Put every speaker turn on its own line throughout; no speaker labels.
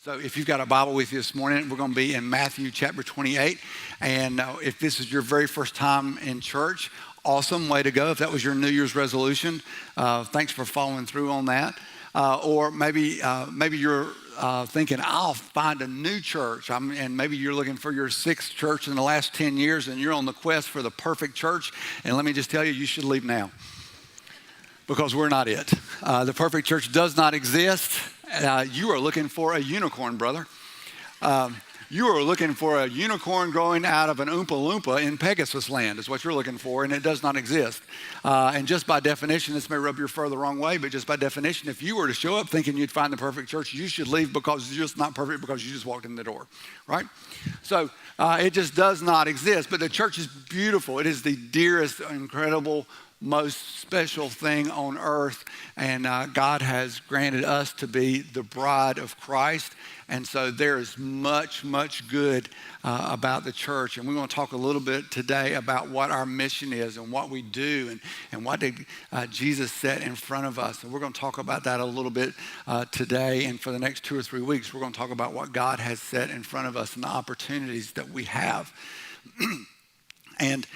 So if you've got a Bible with you this morning, we're going to be in Matthew chapter 28. And if this is your very first time in church, awesome, way to go. If that was your New Year's resolution, thanks for following through on that. Or maybe you're thinking, I'll find a new church. And maybe you're looking for your sixth church in the last 10 years and you're on the quest for the perfect church. And let me just tell you, you should leave now. Because we're not it. The perfect church does not exist. You are looking for a unicorn, brother. You are looking for a unicorn growing out of an Oompa Loompa in Pegasus land is what you're looking for, and it does not exist. And just by definition, this may rub your fur the wrong way, but just by definition, if you were to show up thinking you'd find the perfect church, you should leave because it's just not perfect because you just walked in the door, right? So it just does not exist, but the church is beautiful. It is the dearest, incredible, most special thing on earth, and God has granted us to be the bride of Christ, and so there is much, much good about the church, and we're going to talk a little bit today about what our mission is and what we do and what did Jesus set in front of us, and we're going to talk about that a little bit today, and for the next 2 or 3 weeks, we're going to talk about what God has set in front of us and the opportunities that we have. And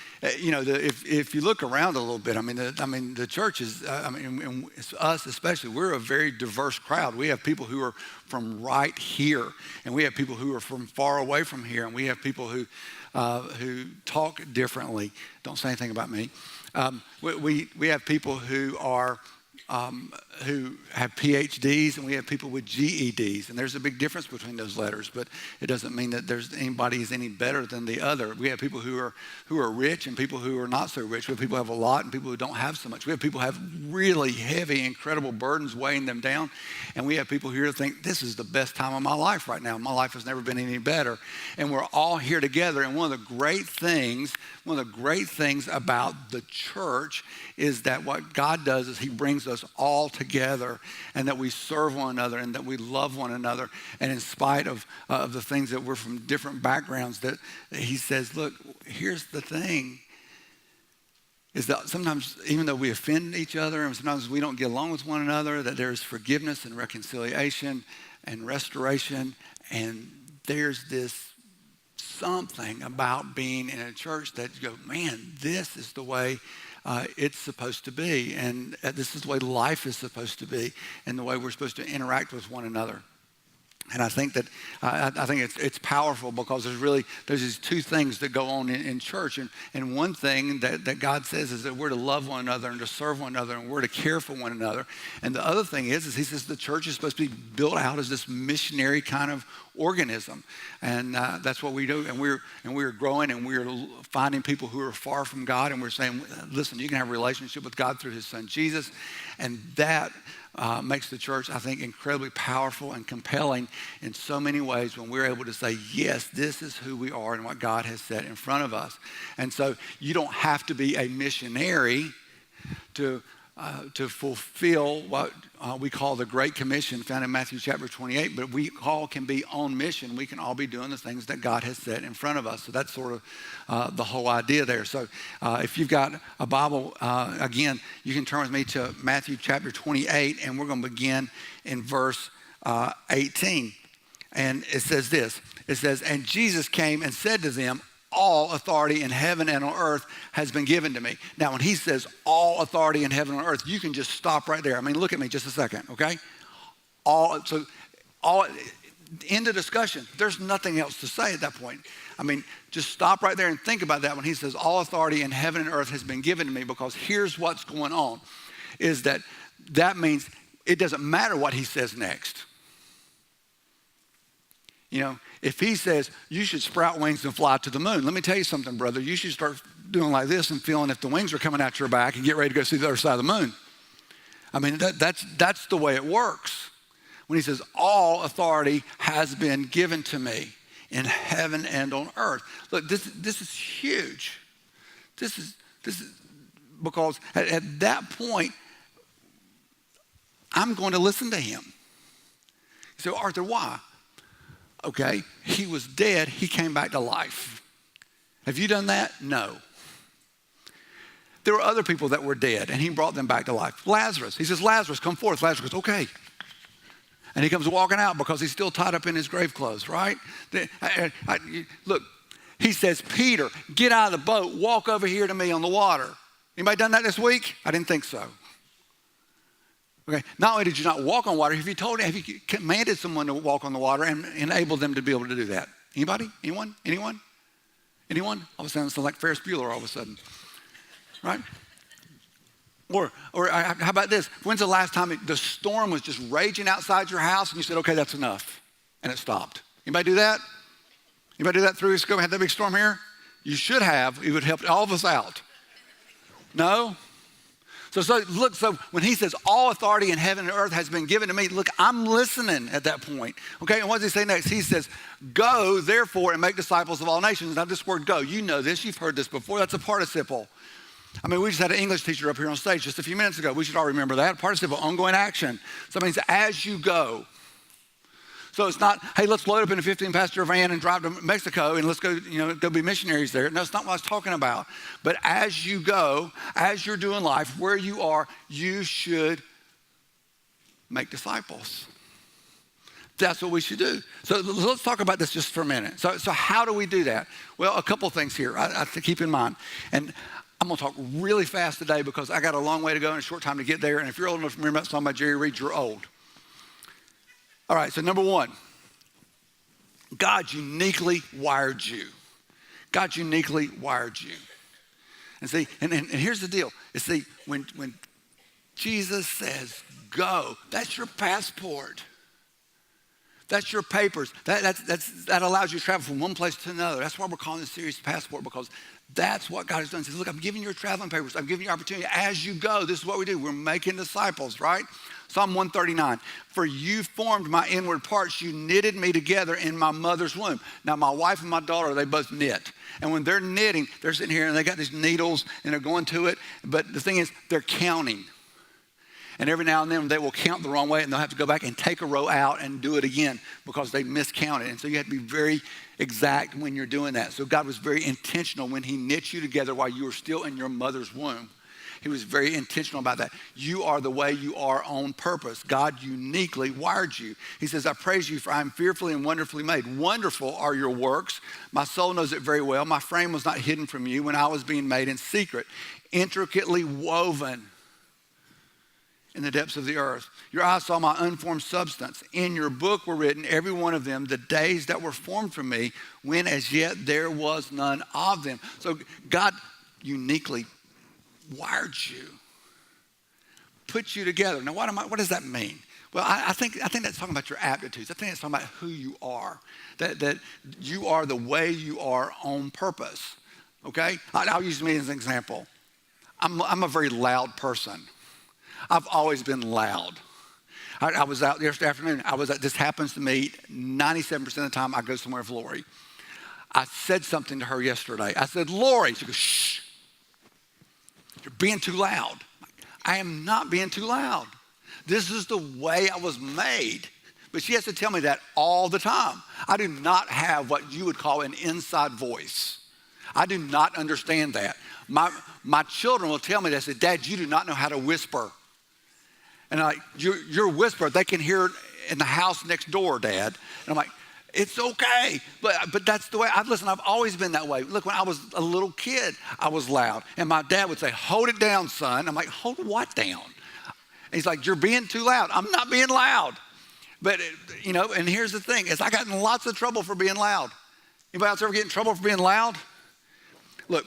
you know, if you look around a little bit, the church is, and us especially, we're a very diverse crowd. We have people who are from right here, and we have people who are from far away from here, and we have people who talk differently. Don't say anything about me. We have people who are who have PhDs, and we have people with GEDs, and there's a big difference between those letters, but it doesn't mean that there's anybody is any better than the other. We have people who are rich and people who are not so rich. We have people who have a lot and people who don't have so much. We have people who have really heavy, incredible burdens weighing them down, and we have people here who think this is the best time of my life right now. My life has never been any better, and we're all here together. And one of the great things about the church is that what God does is He brings us all together, and that we serve one another and that we love one another. And in spite of the things that we're from different backgrounds, that He says, look, here's the thing, is that sometimes even though we offend each other and sometimes we don't get along with one another, that there's forgiveness and reconciliation and restoration. And there's this something about being in a church that you go, man, this is the way it's supposed to be, and this is the way life is supposed to be, and the way we're supposed to interact with one another. And I think that it's powerful because there's these two things that go on in church, and one thing that God says is that we're to love one another and to serve one another and we're to care for one another. And the other thing is He says the church is supposed to be built out as this missionary kind of organism, and that's what we do. And we're growing, and we're finding people who are far from God, and we're saying, listen, you can have a relationship with God through His Son Jesus, and that makes the church, I think, incredibly powerful and compelling in so many ways when we're able to say, yes, this is who we are and what God has set in front of us. And so you don't have to be a missionary to fulfill what we call the Great Commission found in Matthew chapter 28, but we all can be on mission. We can all be doing the things that God has set in front of us. So that's sort of the whole idea there. So if you've got a Bible, again, you can turn with me to Matthew chapter 28, and we're going to begin in verse 18. And it says this. It says, and Jesus came and said to them, all authority in heaven and on earth has been given to me. Now, when He says all authority in heaven and on earth, you can just stop right there. I mean, look at me just a second, okay? All end of discussion. There's nothing else to say at that point. I mean, just stop right there and think about that when He says all authority in heaven and earth has been given to me, because here's what's going on, is that means it doesn't matter what He says next. You know, if He says you should sprout wings and fly to the moon, let me tell you something, brother. You should start doing like this and feeling if the wings are coming out your back and get ready to go see the other side of the moon. I mean, that's the way it works. When He says all authority has been given to me in heaven and on earth. Look, this is huge. This is because at that point, I'm going to listen to Him. You say, Arthur, why? Okay, He was dead. He came back to life. Have you done that? No. There were other people that were dead, and He brought them back to life. Lazarus. He says, Lazarus, come forth. Lazarus goes, okay. And he comes walking out because he's still tied up in his grave clothes, right? Look, he says, Peter, get out of the boat, walk over here to me on the water. Anybody done that this week? I didn't think so. Okay, not only did you not walk on water, have you commanded someone to walk on the water and enabled them to be able to do that? Anybody? Anyone? Anyone? Anyone? All of a sudden, it's like Ferris Bueller all of a sudden, right? Or how about this? When's the last time the storm was just raging outside your house and you said, okay, that's enough, and it stopped? Anybody do that? Anybody do that 3 weeks ago? We had that big storm here? You should have. It would help all of us out. No? So look, so when he says all authority in heaven and earth has been given to me, look, I'm listening at that point. Okay, and what does he say next? He says, go, therefore, and make disciples of all nations. Now, this word go, you know this. You've heard this before. That's a participle. I mean, we just had an English teacher up here on stage just a few minutes ago. We should all remember that. Participle, ongoing action. So it means as you go. So it's not, hey, let's load up in a 15-passenger van and drive to Mexico and let's go, go be missionaries there. No, it's not what I was talking about. But as you go, as you're doing life, where you are, you should make disciples. That's what we should do. So let's talk about this just for a minute. So how do we do that? Well, a couple things here I have to keep in mind. And I'm going to talk really fast today because I got a long way to go and a short time to get there. And if you're old enough to remember that song by Jerry Reed, you're old. All right, so number one, God uniquely wired you. God uniquely wired you. And see, and here's the deal. See, when Jesus says go, that's your passport. That's your papers. That allows you to travel from one place to another. That's why we're calling this series Passport, because that's what God has done. He says, look, I'm giving you your traveling papers. I'm giving you opportunity. As you go, this is what we do. We're making disciples, right? Psalm 139, for you formed my inward parts. You knitted me together in my mother's womb. Now, my wife and my daughter, they both knit. And when they're knitting, they're sitting here and they got these needles and they're going to it. But the thing is, they're counting. And every now and then they will count the wrong way and they'll have to go back and take a row out and do it again because they miscounted. And so you have to be very exact when you're doing that. So God was very intentional when he knit you together while you were still in your mother's womb. He was very intentional about that. You are the way you are on purpose. God uniquely wired you. He says, I praise you for I am fearfully and wonderfully made. Wonderful are your works. My soul knows it very well. My frame was not hidden from you when I was being made in secret, intricately woven in the depths of the earth. Your eyes saw my unformed substance. In your book were written, every one of them, the days that were formed for me, when as yet there was none of them. So God uniquely wired you, put you together. Now, what does that mean? Well, I think that's talking about your aptitudes. I think it's talking about who you are, that you are the way you are on purpose, okay? I'll use me as an example. I'm a very loud person. I've always been loud. I was out yesterday afternoon. This happens to me 97% of the time I go somewhere with Lori. I said something to her yesterday. I said, Lori. She goes, shh. You're being too loud. I am not being too loud. This is the way I was made. But she has to tell me that all the time. I do not have what you would call an inside voice. I do not understand that. My children will tell me that. They say, Dad, you do not know how to whisper. And I'm like, your whisper, they can hear it in the house next door, Dad. And I'm like, it's okay, but that's the way I've always been that way. Look, when I was a little kid, I was loud. And my dad would say, hold it down, son. I'm like, hold what down? And he's like, you're being too loud. I'm not being loud. But, and here's the thing, is I got in lots of trouble for being loud. Anybody else ever get in trouble for being loud? Look,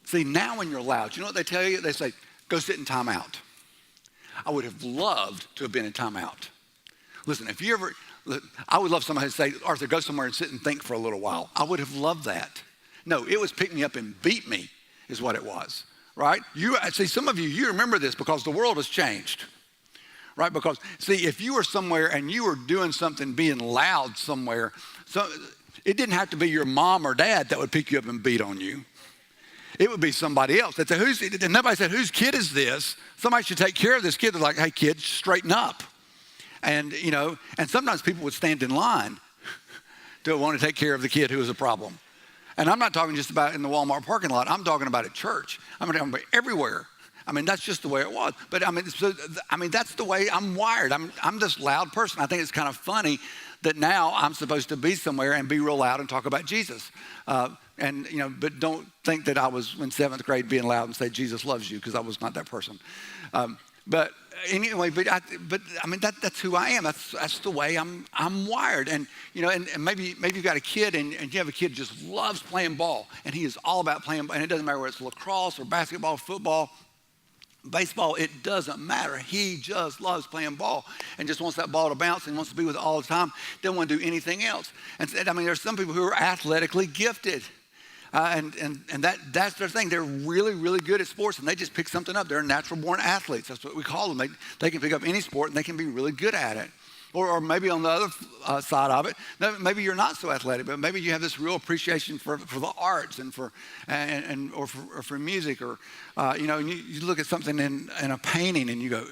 see, now when you're loud, you know what they tell you? They say, go sit in timeout. I would have loved to have been in timeout. Listen, I would love somebody to say, Arthur, go somewhere and sit and think for a little while. I would have loved that. No, it was pick me up and beat me is what it was, right? See, some of you remember this because the world has changed, right? Because, see, if you were somewhere and you were doing something, being loud somewhere, so it didn't have to be your mom or dad that would pick you up and beat on you. It would be somebody else. They'd say, and nobody said, whose kid is this? Somebody should take care of this kid. They're like, hey, kid, straighten up. And, and sometimes people would stand in line to want to take care of the kid who was a problem. And I'm not talking just about in the Walmart parking lot. I'm talking about at church. I'm talking about everywhere. I mean, that's just the way it was. But that's the way I'm wired. I'm this loud person. I think it's kind of funny that now I'm supposed to be somewhere and be real loud and talk about Jesus. But don't think that I was in 7th grade being loud and say Jesus loves you, because I was not that person. But anyway, that's who I am. That's the way I'm wired. And maybe you've got a kid and you have a kid who just loves playing ball, and he is all about playing ball. And it doesn't matter whether it's lacrosse or basketball, football, baseball, it doesn't matter. He just loves playing ball and just wants that ball to bounce and wants to be with it all the time. Doesn't want to do anything else. And there's some people who are athletically gifted. And that's their thing. They're really, really good at sports, and they just pick something up. They're natural born athletes. That's what we call them. They can pick up any sport, and they can be really good at it. Or maybe on the other side of it, maybe you're not so athletic, but maybe you have this real appreciation for the arts and for music, or and you look at something in a painting and you go,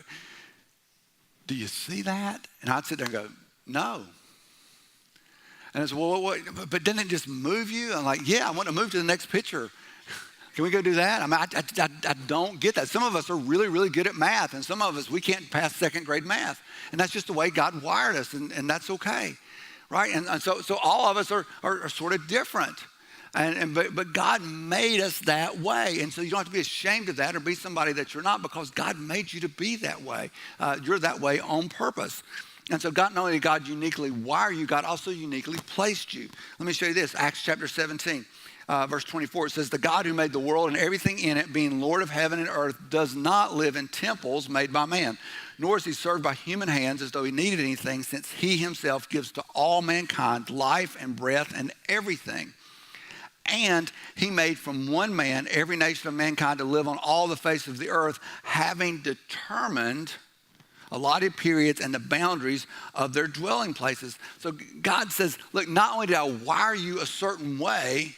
"Do you see that?" And I'd sit there and go, "No." And I said, "Well, what? But didn't it just move you?" I'm like, "Yeah, I want to move to the next picture. Can we go do that?" I don't get that. Some of us are really, really good at math, and some of us, we can't pass 2nd grade math. And that's just the way God wired us, and that's okay, right? And so all of us are sort of different. But God made us that way. And so you don't have to be ashamed of that or be somebody that you're not, because God made you to be that way. You're that way on purpose. And so not only did God uniquely wire you, God also uniquely placed you. Let me show you this, Acts chapter 17. Verse 24, it says, "The God who made the world and everything in it, being Lord of heaven and earth, does not live in temples made by man, nor is he served by human hands as though he needed anything, since he himself gives to all mankind life and breath and everything. And he made from one man every nation of mankind to live on all the face of the earth, having determined allotted periods and the boundaries of their dwelling places." So God says, look, not only did I wire you a certain way,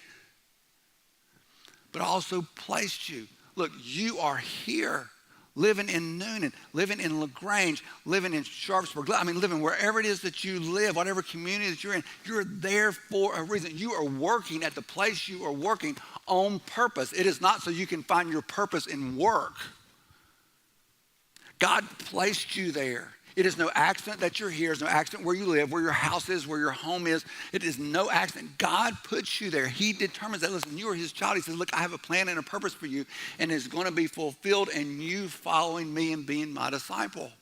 but I also placed you. Look, you are here, living in Noonan, living in LaGrange, living in Sharpsburg, living wherever it is that you live, whatever community that you're in, you're there for a reason. You are working at the place you are working on purpose. It is not so you can find your purpose in work. God placed you there. It is no accident that you're here. It's no accident where you live, where your house is, where your home is. It is no accident. God puts you there. He determines that. Listen, you are his child. He says, look, I have a plan and a purpose for you, and it's going to be fulfilled in you following me and being my disciple.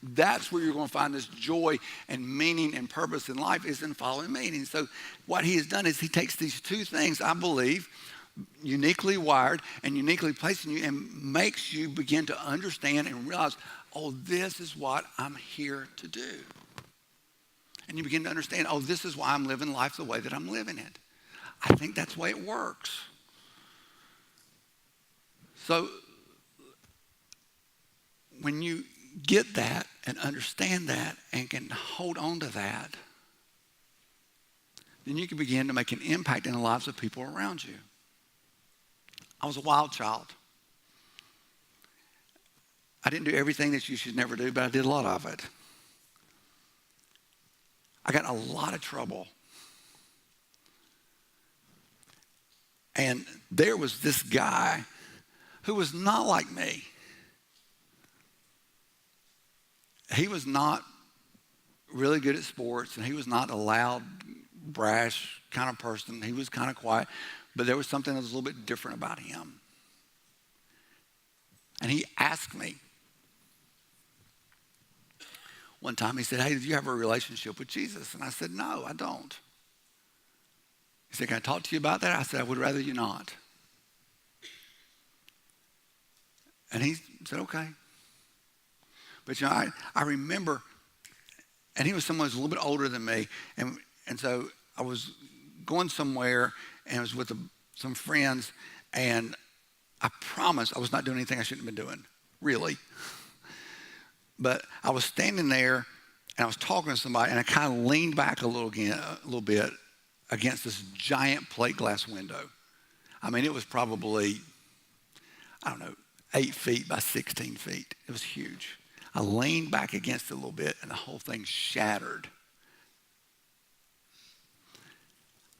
That's where you're going to find this joy and meaning and purpose in life, is in following me. And so what he has done is he takes these two things, I believe, uniquely wired and uniquely placed in you, and makes you begin to understand and realize, oh, this is what I'm here to do. And you begin to understand, oh, this is why I'm living life the way that I'm living it. I think that's the way it works. So when you get that and understand that and can hold on to that, then you can begin to make an impact in the lives of people around you. I was a wild child. I didn't do everything that you should never do, but I did a lot of it. I got in a lot of trouble. And there was this guy who was not like me. He was not really good at sports, and he was not a loud, brash kind of person. He was kind of quiet, but there was something that was a little bit different about him. And he asked me one time, he said, hey, do you have a relationship with Jesus? And I said, no, I don't. He said, can I talk to you about that? I said, I would rather you not. And he said, okay. But I remember, and he was someone who was a little bit older than me, and so I was going somewhere, and I was with some friends, and I promised I was not doing anything I shouldn't have been doing, really. But I was standing there, and I was talking to somebody, and I kind of leaned back a little bit against this giant plate glass window. I mean, it was probably, 8 feet by 16 feet. It was huge. I leaned back against it a little bit, and the whole thing shattered.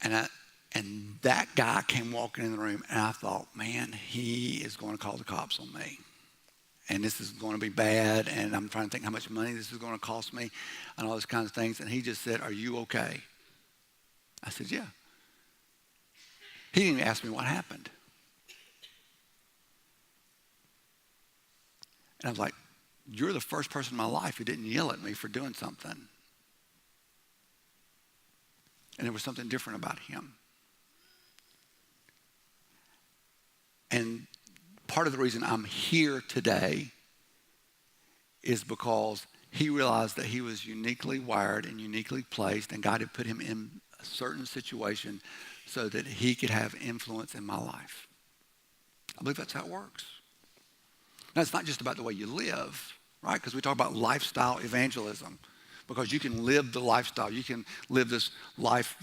And that guy came walking in the room, and I thought, man, he is going to call the cops on me. and this is going to be bad, and I'm trying to think how much money this is going to cost me, and all those kinds of things. And he just said, "Are you okay?" I said, "Yeah." He didn't even ask me what happened. And I was like, "You're the first person in my life who didn't yell at me for doing something." And there was something different about him. And part of the reason I'm here today is because he realized that he was uniquely wired and uniquely placed, and God had put him in a certain situation so that he could have influence in my life. I believe that's how it works. Now, it's not just about the way you live, right? Because we talk about lifestyle evangelism, because you can live the lifestyle. You can live this life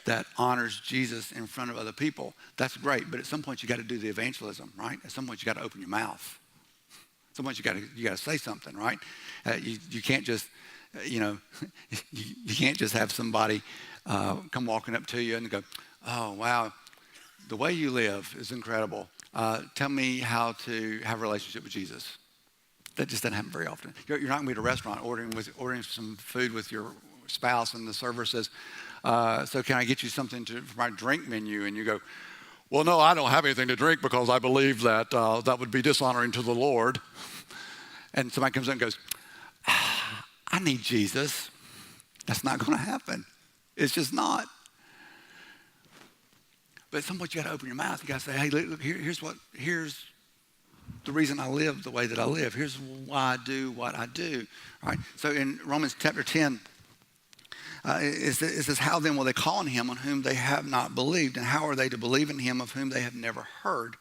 that honors Jesus in front of other people. That's great, but at some point you got to do the evangelism, right? At some point you got to open your mouth. At some point you got to say something, right? You can't just, you can't just have somebody come walking up to you and go, "Oh, wow, the way you live is incredible. Tell me how to have a relationship with Jesus." That just doesn't happen very often. You're not going to be at a restaurant ordering some food with your spouse, and the server says, "So can I get you something for my drink menu?" And you go, "Well, no, I don't have anything to drink because I believe that that would be dishonoring to the Lord." And somebody comes in and goes, "I need Jesus." That's not going to happen. It's just not. But at some point you got to open your mouth. You got to say, "Hey, look, here's the reason I live the way that I live. Here's why I do what I do." Right? So in Romans chapter 10, it says, "How then will they call on him on whom they have not believed? And how are they to believe in him of whom they have never heard?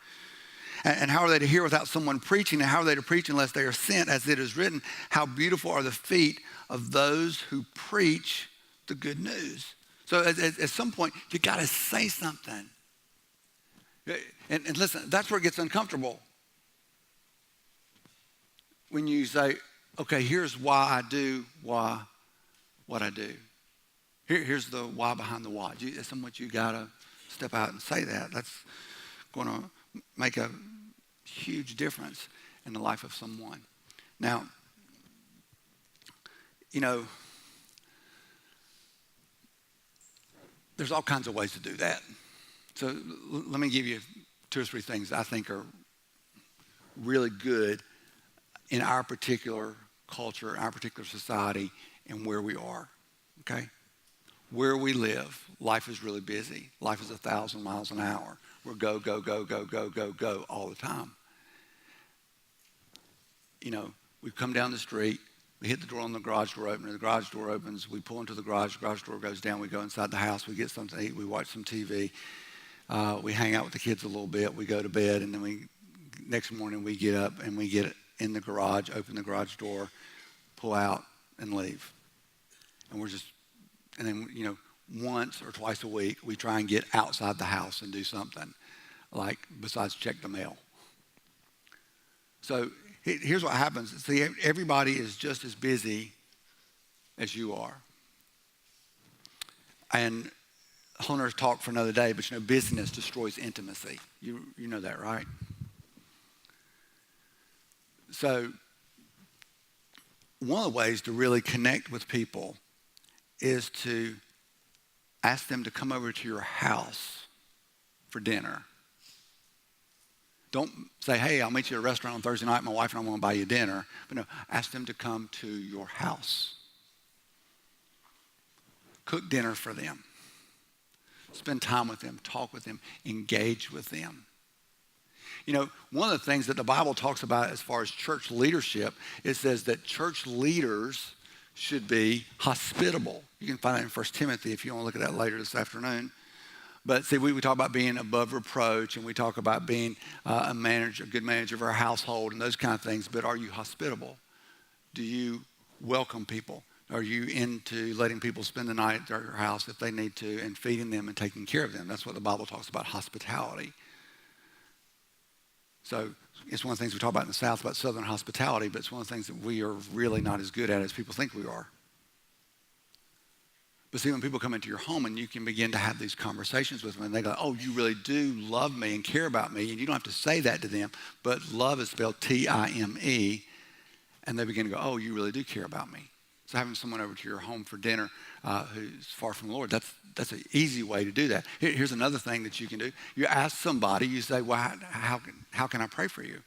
And how are they to hear without someone preaching? And how are they to preach unless they are sent? As it is written, how beautiful are the feet of those who preach the good news." So at some point, you got to say something. And listen, that's where it gets uncomfortable. When you say, "Okay, here's why I do what I do. Here's the why behind the what." At some point, you got to step out and say that. That's going to make a huge difference in the life of someone. Now, there's all kinds of ways to do that. So let me give you 2 or 3 things I think are really good in our particular culture, our particular society, and where we are, okay? Where we live, life is really busy. Life is 1,000 miles an hour. We're go, go, go, go, go, go, go all the time. We come down the street, we hit the door on the garage door opener, the garage door opens, we pull into the garage door goes down, we go inside the house, we get something to eat, we watch some TV, we hang out with the kids a little bit, we go to bed, and then next morning we get up and we get in the garage, open the garage door, pull out, and leave. And then, once or twice a week, we try and get outside the house and do something, like besides check the mail. So here's what happens. See, everybody is just as busy as you are. And a whole nother talk for another day, but busyness destroys intimacy. You know that, right? So one of the ways to really connect with people is to ask them to come over to your house for dinner. Don't say, "Hey, I'll meet you at a restaurant on Thursday night. My wife and I want to buy you dinner." But no, ask them to come to your house. Cook dinner for them. Spend time with them. Talk with them. Engage with them. One of the things that the Bible talks about as far as church leadership, it says that church leaders should be hospitable. You can find that in 1 Timothy if you want to look at that later this afternoon. But see, we talk about being above reproach, and we talk about being a good manager of our household and those kind of things. But are you hospitable? Do you welcome people? Are you into letting people spend the night at your house if they need to, and feeding them and taking care of them? That's what the Bible talks about, hospitality. So it's one of the things we talk about in the South about Southern hospitality, but it's one of the things that we are really not as good at as people think we are. But see, when people come into your home and you can begin to have these conversations with them and they go, oh, you really do love me and care about me. And you don't have to say that to them, but love is spelled T-I-M-E. And they begin to go, oh, you really do care about me. So having someone over to your home for dinner who's far from the Lord, that's an easy way to do that. Here's another thing that you can do. You ask somebody, you say, well, how can I pray for you?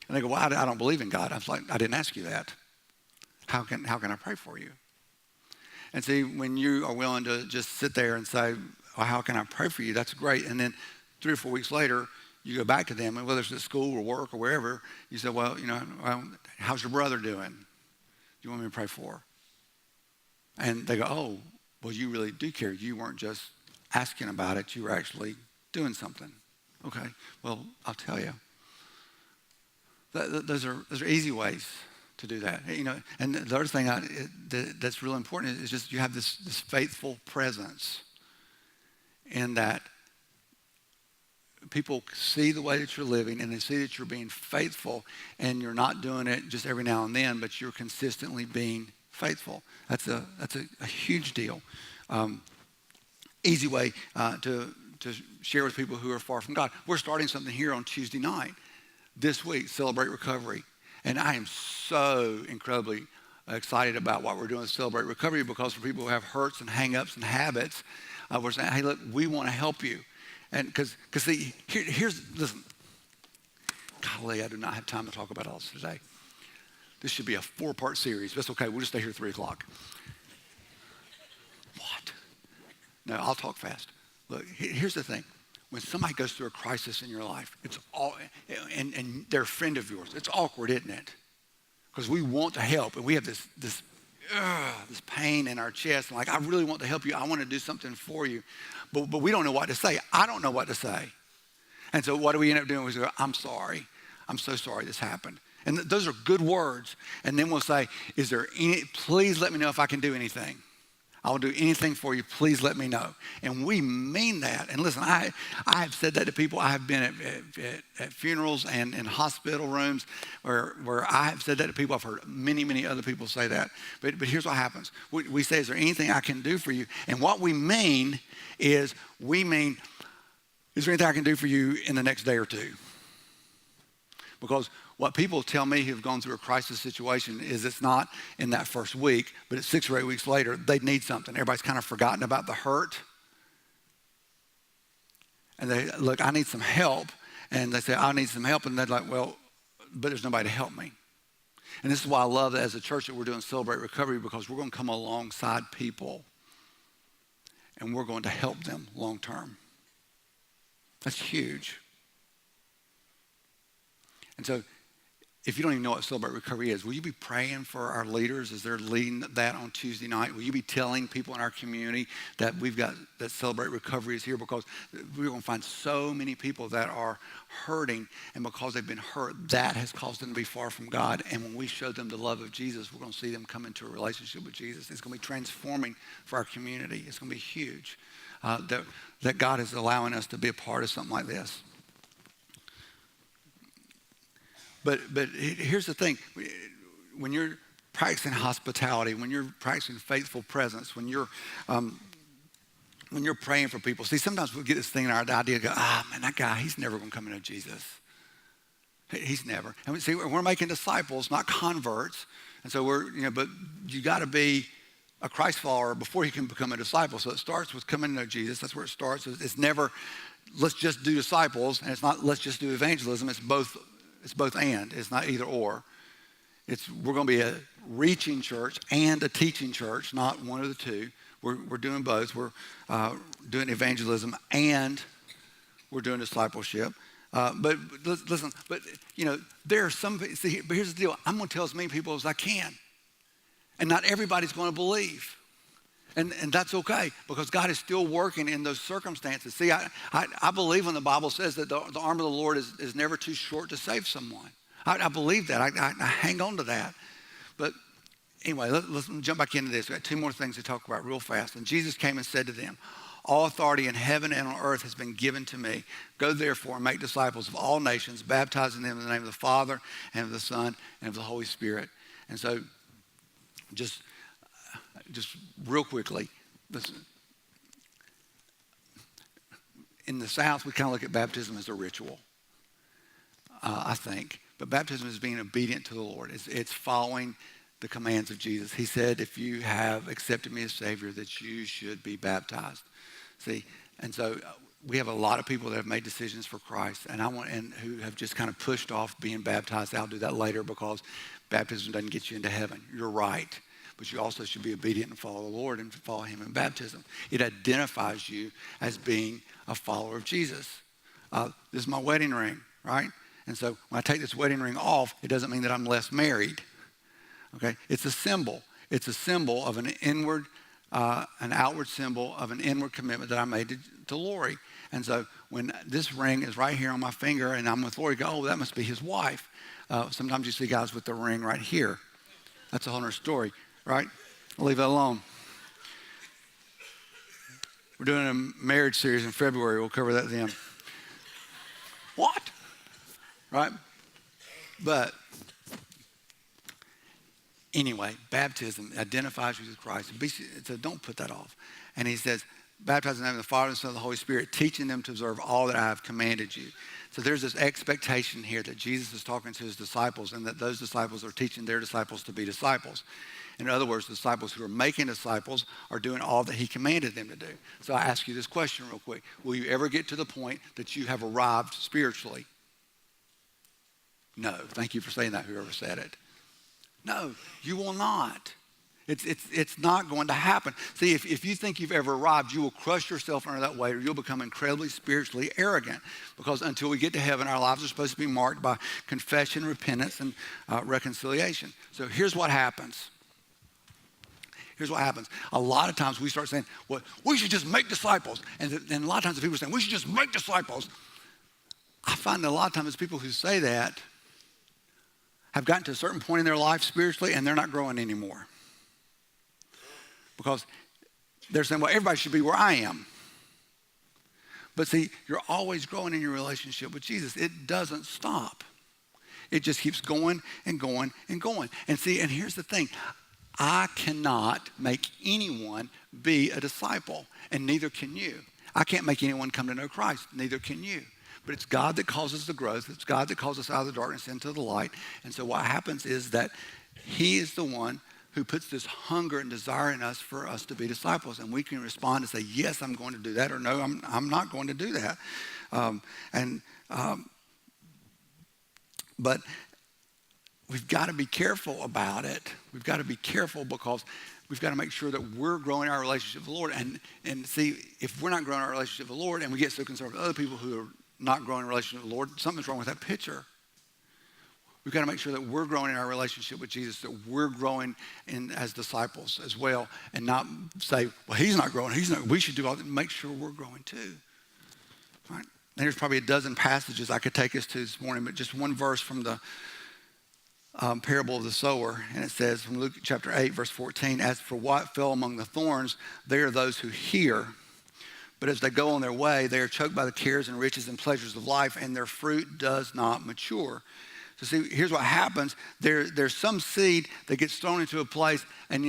And they go, well, I don't believe in God. I was like, I didn't ask you that. How can I pray for you? And see, when you are willing to just sit there and say, well, how can I pray for you? That's great. And then 3 or 4 weeks later, you go back to them, and whether it's at school or work or wherever, you say, well, how's your brother doing? Do you want me to pray for? And they go, oh, well, you really do care. You weren't just asking about it. You were actually doing something. Okay, well, I'll tell you. Those are easy ways to do that. And the other thing that's really important is just you have this faithful presence in that people see the way that you're living and they see that you're being faithful and you're not doing it just every now and then, but you're consistently being faithful. That's a huge deal. Easy way to share with people who are far from God. We're starting something here on Tuesday night this week, Celebrate Recovery. And I am so incredibly excited about what we're doing with Celebrate Recovery, because for people who have hurts and hang-ups and habits, we're saying, hey, look, we want to help you. And because see, listen, golly, I do not have time to talk about all this today. This should be a 4-part series. That's okay. We'll just stay here 3 o'clock. What? No, I'll talk fast. Look, here's the thing. When somebody goes through a crisis in your life, it's all, and they're a friend of yours, it's awkward, isn't it? Because we want to help, and we have this pain in our chest. And like, I really want to help you. I want to do something for you. But we don't know what to say. I don't know what to say. And so what do we end up doing? We go, I'm sorry. I'm so sorry this happened. And those are good words. And then we'll say, please let me know if I can do anything. I will do anything for you. Please let me know. And we mean that. And listen, I have said that to people. I have been at funerals and in hospital rooms where I have said that to people. I've heard many, many other people say that. But here's what happens. We say, is there anything I can do for you? And what we mean is, is there anything I can do for you in the next day or two? Because what people tell me who've gone through a crisis situation is it's not in that first week, but it's 6 or 8 weeks later, they need something. Everybody's kind of forgotten about the hurt. And they, look, I need some help. And they say, I need some help. And they're like, well, but there's nobody to help me. And this is why I love that as a church that we're doing Celebrate Recovery, because we're going to come alongside people and we're going to help them long term. That's huge. And so if you don't even know what Celebrate Recovery is, will you be praying for our leaders as they're leading that on Tuesday night? Will you be telling people in our community that that Celebrate Recovery is here? Because we're going to find so many people that are hurting, and because they've been hurt, that has caused them to be far from God. And when we show them the love of Jesus, we're going to see them come into a relationship with Jesus. It's going to be transforming for our community. It's going to be huge that God is allowing us to be a part of something like this. But here's the thing. When you're practicing hospitality, when you're practicing faithful presence, when you're praying for people, see, sometimes we get this thing in our idea, go, man, that guy, he's never going to come into Jesus. He's never. And we see, we're making disciples, not converts. And so but you got to be a Christ follower before you can become a disciple. So it starts with coming to know Jesus. That's where it starts. It's never, let's just do disciples. And it's not, let's just do evangelism. It's both and. It's not either or. We're going to be a reaching church and a teaching church, not one of the two. We're doing both. We're doing evangelism and we're doing discipleship. But listen, there are some, see, but here's the deal. I'm going to tell as many people as I can. And not everybody's going to believe. And that's okay, because God is still working in those circumstances. See, I believe when the Bible says that the arm of the Lord is never too short to save someone. I believe that. I hang on to that. But anyway, let's jump back into this. We got 2 more things to talk about real fast. And Jesus came and said to them, all authority in heaven and on earth has been given to me. Go therefore and make disciples of all nations, baptizing them in the name of the Father and of the Son and of the Holy Spirit. And so just real quickly, Listen, in the South, we kind of look at baptism as a ritual, I think. But baptism is being obedient to the Lord. It's following the commands of Jesus. He said, if you have accepted me as Savior, that you should be baptized. See, and so we have a lot of people that have made decisions for Christ, and who have just kind of pushed off being baptized. I'll do that later because baptism doesn't get you into heaven. You're right. But you also should be obedient and follow the Lord and follow him in baptism. It identifies you as being a follower of Jesus. This is my wedding ring, right? And so when I take this wedding ring off, it doesn't mean that I'm less married. Okay? It's a symbol. It's a symbol of an outward symbol of an inward commitment that I made to Lori. And so when this ring is right here on my finger and I'm with Lori, go, oh, that must be his wife. Sometimes you see guys with the ring right here. That's a whole other story, right? I'll leave that alone. We're doing a marriage series in February. We'll cover that then. What? Right? But anyway, baptism identifies you with Christ. So don't put that off. And he says, baptize in the name of the Father and Son and the Holy Spirit, teaching them to observe all that I have commanded you. So there's this expectation here that Jesus is talking to his disciples and that those disciples are teaching their disciples to be disciples. In other words, the disciples who are making disciples are doing all that he commanded them to do. So I ask you this question real quick. Will you ever get to the point that you have arrived spiritually? No. Thank you for saying that, whoever said it. No, you will not. It's not going to happen. See, if you think you've ever arrived, you will crush yourself under that weight or you'll become incredibly spiritually arrogant because until we get to heaven, our lives are supposed to be marked by confession, repentance, and reconciliation. So here's what happens. Here's what happens. A lot of times we start saying, well, we should just make disciples. And a lot of times the people are saying, we should just make disciples. I find that a lot of times it's people who say that have gotten to a certain point in their life spiritually and they're not growing anymore. Because they're saying, well, everybody should be where I am. But see, you're always growing in your relationship with Jesus. It doesn't stop. It just keeps going and going and going. And see, and here's the thing. I cannot make anyone be a disciple, and neither can you. I can't make anyone come to know Christ, neither can you. But it's God that causes the growth. It's God that calls us out of the darkness into the light. And so what happens is that he is the one who puts this hunger and desire in us for us to be disciples. And we can respond and say, yes, I'm going to do that, or no, I'm not going to do that. But we've got to be careful about it. We've got to be careful because we've got to make sure that we're growing our relationship with the Lord. And see, if we're not growing our relationship with the Lord and we get so concerned with other people who are not growing a relationship with the Lord, something's wrong with that picture. We've got to make sure that we're growing in our relationship with Jesus, that we're growing in as disciples as well, and not say, well, he's not growing, we should do all that. Make sure we're growing too. All right? And there's probably a dozen passages I could take us to this morning, but just one verse from the parable of the sower, and it says from Luke chapter 8, verse 14, as for what fell among the thorns, they are those who hear, but as they go on their way, they are choked by the cares and riches and pleasures of life, and their fruit does not mature. So see, here's what happens. There's some seed that gets thrown into a place, and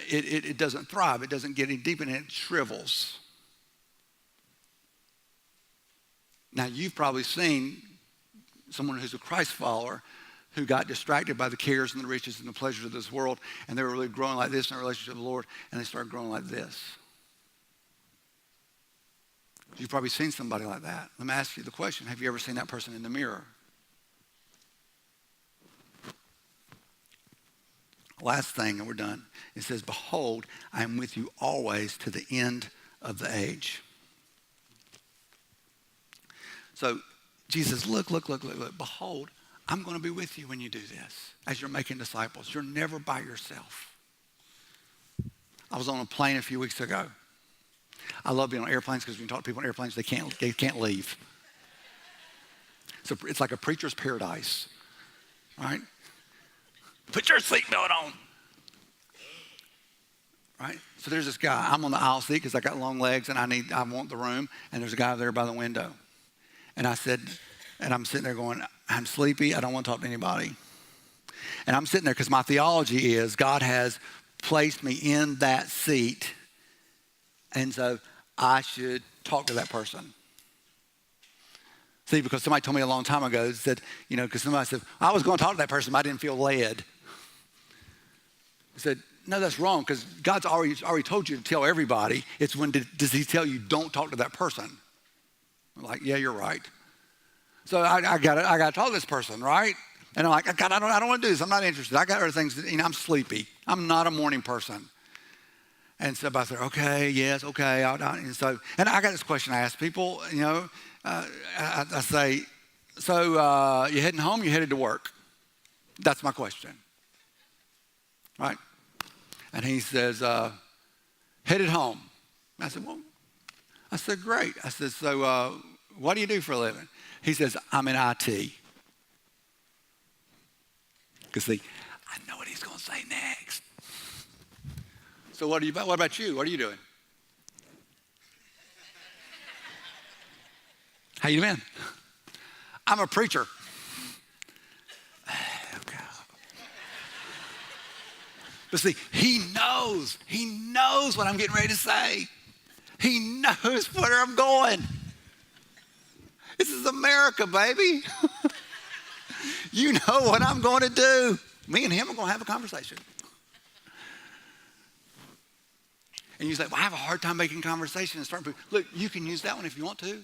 it doesn't thrive. It doesn't get any deeper, and it shrivels. Now, you've probably seen someone who's a Christ follower who got distracted by the cares and the riches and the pleasures of this world, and they were really growing like this in their relationship with the Lord, and they started growing like this. You've probably seen somebody like that. Let me ask you the question. Have you ever seen that person in the mirror? Last thing, and we're done. It says, behold, I am with you always to the end of the age. So Jesus, look. Behold, I'm going to be with you when you do this, as you're making disciples. You're never by yourself. I was on a plane a few weeks ago. I love being on airplanes because when you talk to people on airplanes, they can't leave. So it's like a preacher's paradise, right? Put your seatbelt on. Right? So there's this guy. I'm on the aisle seat because I got long legs and I want the room. And there's a guy there by the window. And I'm sitting there going, I'm sleepy. I don't want to talk to anybody. And I'm sitting there because my theology is God has placed me in that seat And so I should talk to that person. See, because somebody told me a long time ago, said, because somebody said, I was going to talk to that person, but I didn't feel led. I said, no, that's wrong, because God's already told you to tell everybody. It's when does he tell you don't talk to that person? I'm like, yeah, you're right. So I got to talk to this person, right? And I'm like, God, I don't want to do this. I'm not interested. I got other things. I'm sleepy. I'm not a morning person. And so I said, okay, yes, okay. And I got this question I ask people, I say, so you heading home, you headed to work? That's my question, right? And he says, headed home. I said, great. I said, so what do you do for a living? He says, I'm in IT. Because see, I know what he's going to say next. So what about you? What are you doing? How you doing? I'm a preacher. Oh, God. But see, he knows what I'm getting ready to say. He knows where I'm going. This is America, baby. You know what I'm going to do. Me and him are going to have a conversation. And you say, well, I have a hard time making conversation and starting. Look, you can use that one if you want to.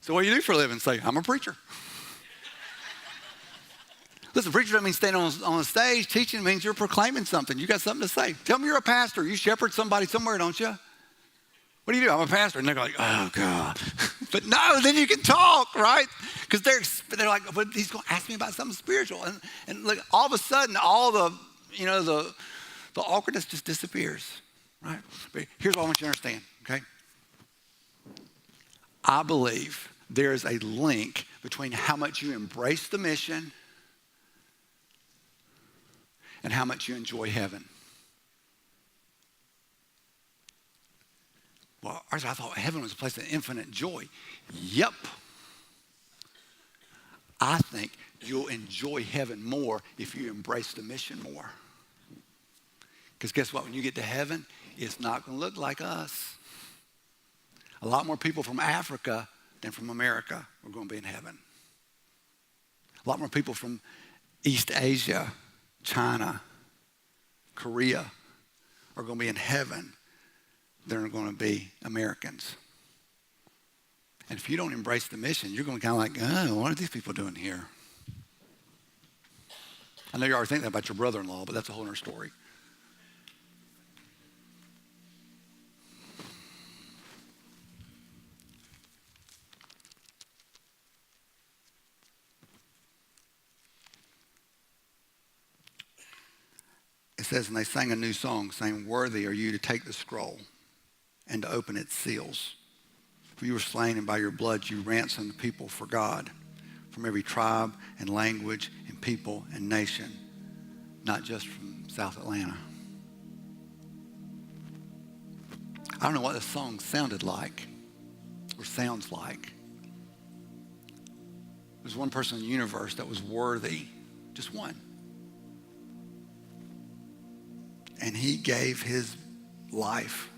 So what do you do for a living? Say, I'm a preacher. Listen, preacher doesn't mean standing on a stage. Teaching means you're proclaiming something. You got something to say. Tell me you're a pastor. You shepherd somebody somewhere, don't you? What do you do? I'm a pastor. And they're like, oh, God. But no, then you can talk, right? Because they're like, but he's going to ask me about something spiritual. And look, all of a sudden, all the awkwardness just disappears, right? But here's what I want you to understand, okay? I believe there is a link between how much you embrace the mission and how much you enjoy heaven. Well, I thought heaven was a place of infinite joy. Yep. I think you'll enjoy heaven more if you embrace the mission more. Because guess what? When you get to heaven, it's not going to look like us. A lot more people from Africa than from America are going to be in heaven. A lot more people from East Asia, China, Korea are going to be in heaven than are going to be Americans. And if you don't embrace the mission, you're going to kind of like, oh, what are these people doing here? I know you already think that about your brother-in-law, but that's a whole other story. It says, and they sang a new song, saying, worthy are you to take the scroll and to open its seals. For you were slain, and by your blood you ransomed the people for God from every tribe and language and people and nation, not just from South Atlanta. I don't know what this song sounded like or sounds like. There's one person in the universe that was worthy, just one. And he gave his life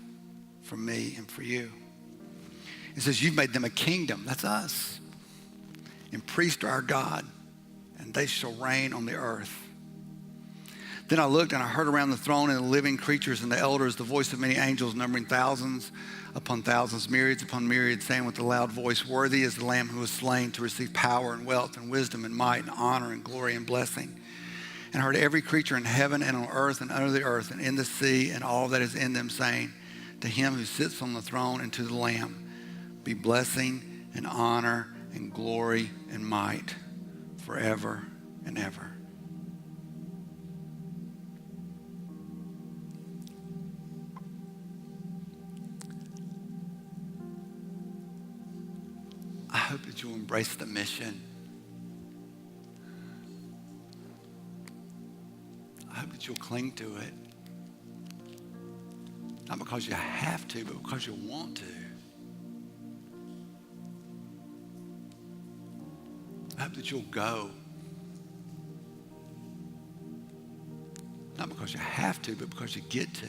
for me and for you. It says, you've made them a kingdom. That's us. And priest to our God, and they shall reign on the earth. Then I looked and I heard around the throne and the living creatures and the elders the voice of many angels numbering thousands upon thousands, myriads upon myriads, saying with a loud voice, worthy is the Lamb who was slain to receive power and wealth and wisdom and might and honor and glory and blessing. And I heard every creature in heaven and on earth and under the earth and in the sea and all that is in them saying, to him who sits on the throne and to the Lamb be blessing and honor and glory and might forever and ever. I hope that you'll embrace the mission. I hope that you'll cling to it. Not because you have to, but because you want to. I hope that you'll go. Not because you have to, but because you get to.